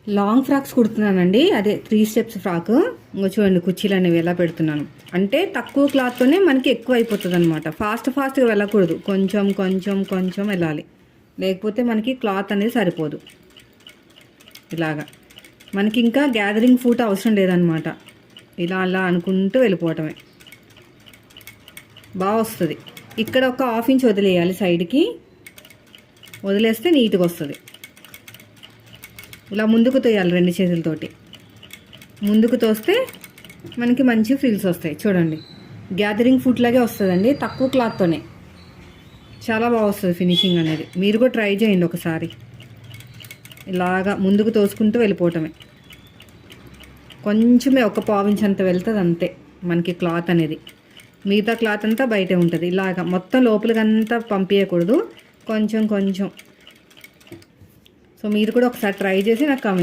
Long frocks కుడుతున్నానండి. అదే 3 steps frock. ఇంకో చూడండి కుర్చీలు అనేవి ఎలా పెడుతున్నాను అంటే తక్కువ క్లాత్తోనే మనకి ఎక్కువ అయిపోతుంది అనమాట. ఫాస్ట్గా వెళ్ళకూడదు, కొంచెం కొంచెం కొంచెం వెళ్ళాలి, లేకపోతే మనకి క్లాత్ అనేది సరిపోదు. ఇలాగా మనకి ఇంకా గ్యాదరింగ్ ఫూట్ అవసరం లేదనమాట. ఇలా అలా అనుకుంటూ వెళ్ళిపోవటమే బాగా వస్తుంది. ఇక్కడ ఒక 1/2 ఇంచ్ వదిలేయాలి, సైడ్కి వదిలేస్తే నీట్గా వస్తుంది. ఇలా ముందుకు తోయాలి, 2 చేతులతోటి ముందుకు తోస్తే మనకి మంచి ఫ్రిల్స్ వస్తాయి. చూడండి గ్యాదరింగ్ ఫుట్ లాగే వస్తుందండి, తక్కువ క్లాత్తోనే చాలా బాగా వస్తుంది ఫినిషింగ్ అనేది. మీరు కూడా ట్రై చేయండి ఒకసారి. ఇలాగా ముందుకు తోసుకుంటూ వెళ్ళిపోవటమే. కొంచెమే ఒక 1/4 ఇంచ్ అంత వెళ్తుంది అంతే మనకి క్లాత్ అనేది. మిగతా క్లాత్ అంతా బయటే ఉంటుంది. ఇలాగా మొత్తం లోపలికంతా పంపించకూడదు, కొంచెం కొంచెం. సో మీరు కూడా ఒకసారి ట్రై చేసి నాకు కామెంట్